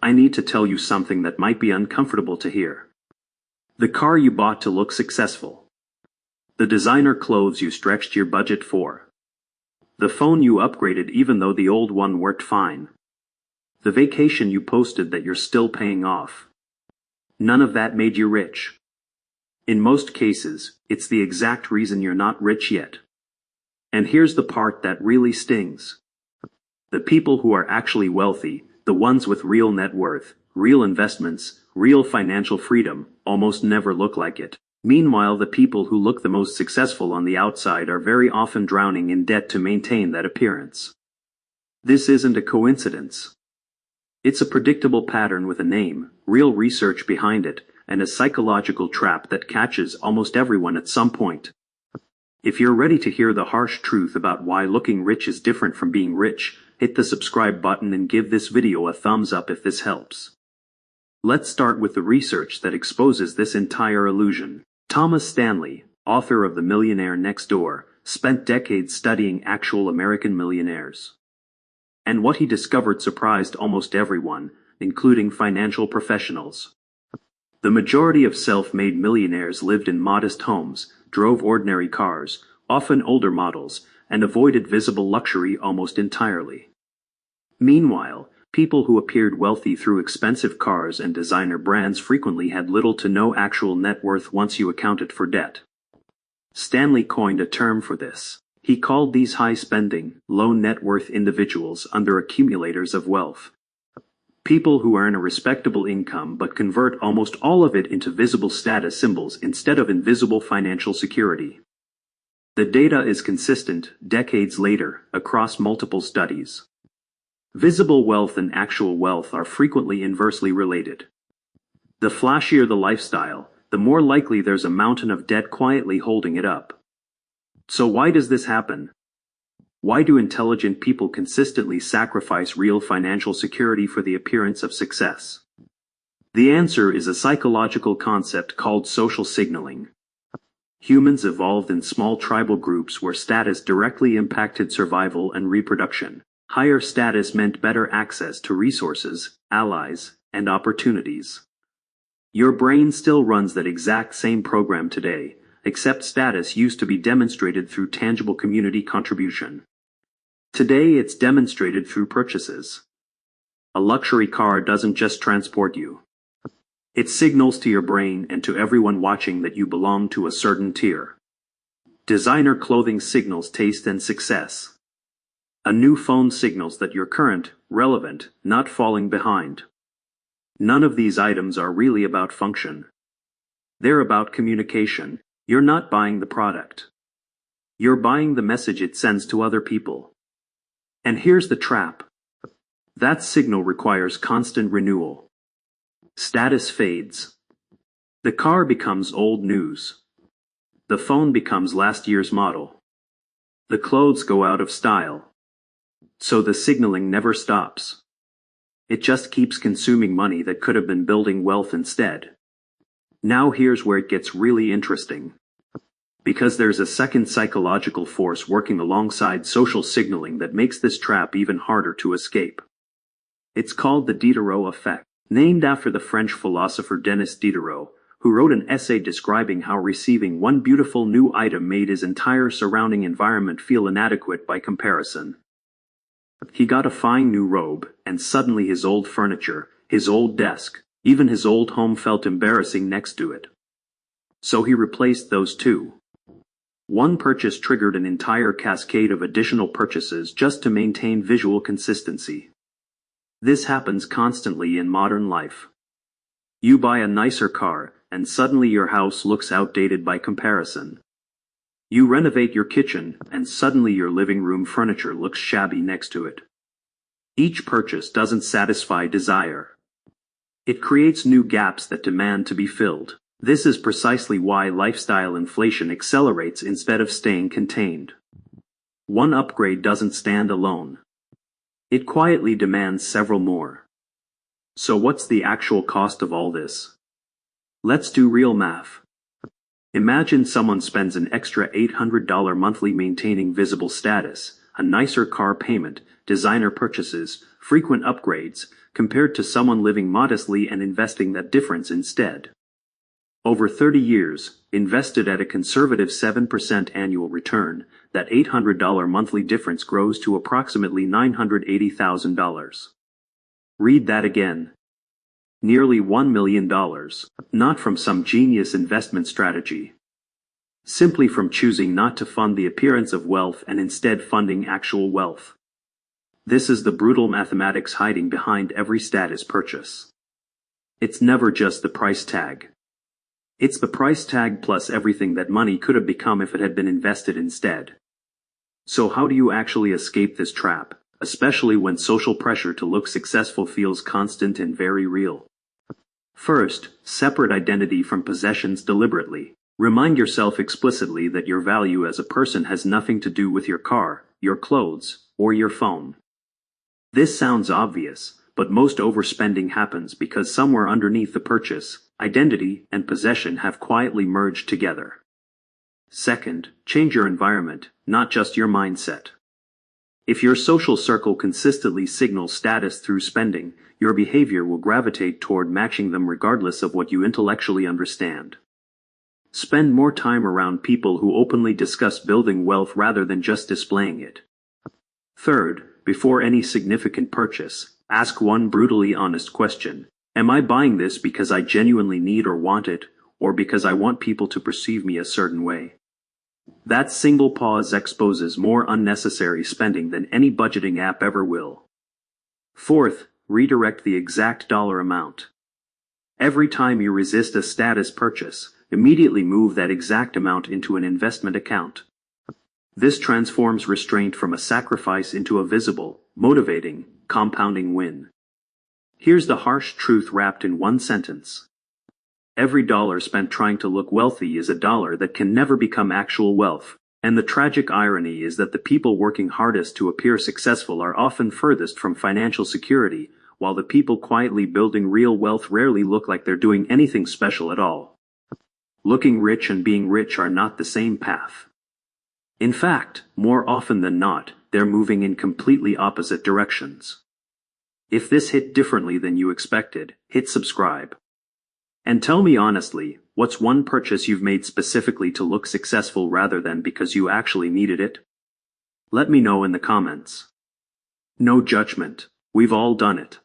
I need to tell you something that might be uncomfortable to hear. The car you bought to look successful. The designer clothes you stretched your budget for. The phone you upgraded even though the old one worked fine. The vacation you posted that you're still paying off. None of that made you rich. In most cases, it's the exact reason you're not rich yet. And here's the part that really stings. The people who are actually wealthy, the ones with real net worth, real investments, real financial freedom, almost never look like it. Meanwhile, the people who look the most successful on the outside are very often drowning in debt to maintain that appearance. This isn't a coincidence. It's a predictable pattern with a name, real research behind it, and a psychological trap that catches almost everyone at some point. If you're ready to hear the harsh truth about why looking rich is different from being rich, hit the subscribe button and give this video a thumbs up if this helps. Let's start with the research that exposes this entire illusion. Thomas Stanley, author of The Millionaire Next Door, spent decades studying actual American millionaires. And what he discovered surprised almost everyone, including financial professionals. The majority of self-made millionaires lived in modest homes, drove ordinary cars, often older models, and avoided visible luxury almost entirely. Meanwhile, people who appeared wealthy through expensive cars and designer brands frequently had little to no actual net worth once you accounted for debt. Stanley coined a term for this. He called these high-spending, low-net-worth individuals under-accumulators of wealth. People who earn a respectable income but convert almost all of it into visible status symbols instead of invisible financial security. The data is consistent, decades later, across multiple studies. Visible wealth and actual wealth are frequently inversely related. The flashier the lifestyle, the more likely there's a mountain of debt quietly holding it up. So why does this happen? Why do intelligent people consistently sacrifice real financial security for the appearance of success? The answer is a psychological concept called social signaling. Humans evolved in small tribal groups where status directly impacted survival and reproduction. Higher status meant better access to resources, allies, and opportunities. Your brain still runs that exact same program today, except status used to be demonstrated through tangible community contribution. Today it's demonstrated through purchases. A luxury car doesn't just transport you. It signals to your brain and to everyone watching that you belong to a certain tier. Designer clothing signals taste and success. A new phone signals that you're current, relevant, not falling behind. None of these items are really about function. They're about communication. You're not buying the product. You're buying the message it sends to other people. And here's the trap. That signal requires constant renewal. Status fades. The car becomes old news. The phone becomes last year's model. The clothes go out of style. So the signaling never stops. It just keeps consuming money that could have been building wealth instead. Now here's where it gets really interesting. Because there's a second psychological force working alongside social signaling that makes this trap even harder to escape. It's called the Diderot effect, named after the French philosopher Denis Diderot, who wrote an essay describing how receiving one beautiful new item made his entire surrounding environment feel inadequate by comparison. He got a fine new robe, and suddenly his old furniture, his old desk, even his old home felt embarrassing next to it. So he replaced those two. One purchase triggered an entire cascade of additional purchases just to maintain visual consistency. This happens constantly in modern life. You buy a nicer car, and suddenly your house looks outdated by comparison. You renovate your kitchen, and suddenly your living room furniture looks shabby next to it. Each purchase doesn't satisfy desire. It creates new gaps that demand to be filled. This is precisely why lifestyle inflation accelerates instead of staying contained. One upgrade doesn't stand alone. It quietly demands several more. So what's the actual cost of all this? Let's do real math. Imagine someone spends an extra $800 monthly maintaining visible status, a nicer car payment, designer purchases, frequent upgrades, compared to someone living modestly and investing that difference instead. Over 30 years, invested at a conservative 7% annual return, that $800 monthly difference grows to approximately $980,000. Read that again. Nearly $1 million, not from some genius investment strategy. Simply from choosing not to fund the appearance of wealth and instead funding actual wealth. This is the brutal mathematics hiding behind every status purchase. It's never just the price tag. It's the price tag plus everything that money could have become if it had been invested instead. So how do you actually escape this trap, especially when social pressure to look successful feels constant and very real? First, separate identity from possessions deliberately. Remind yourself explicitly that your value as a person has nothing to do with your car, your clothes, or your phone. This sounds obvious, but most overspending happens because somewhere underneath the purchase, identity and possession have quietly merged together. Second, change your environment, not just your mindset. If your social circle consistently signals status through spending, your behavior will gravitate toward matching them regardless of what you intellectually understand. Spend more time around people who openly discuss building wealth rather than just displaying it. Third, before any significant purchase, ask one brutally honest question. Am I buying this because I genuinely need or want it, or because I want people to perceive me a certain way? That single pause exposes more unnecessary spending than any budgeting app ever will. Fourth, redirect the exact dollar amount. Every time you resist a status purchase, immediately move that exact amount into an investment account. This transforms restraint from a sacrifice into a visible, motivating, compounding win. Here's the harsh truth wrapped in one sentence. Every dollar spent trying to look wealthy is a dollar that can never become actual wealth, and the tragic irony is that the people working hardest to appear successful are often furthest from financial security, while the people quietly building real wealth rarely look like they're doing anything special at all. Looking rich and being rich are not the same path. In fact, more often than not, they're moving in completely opposite directions. If this hit differently than you expected, hit subscribe. And tell me honestly, what's one purchase you've made specifically to look successful rather than because you actually needed it? Let me know in the comments. No judgment. We've all done it.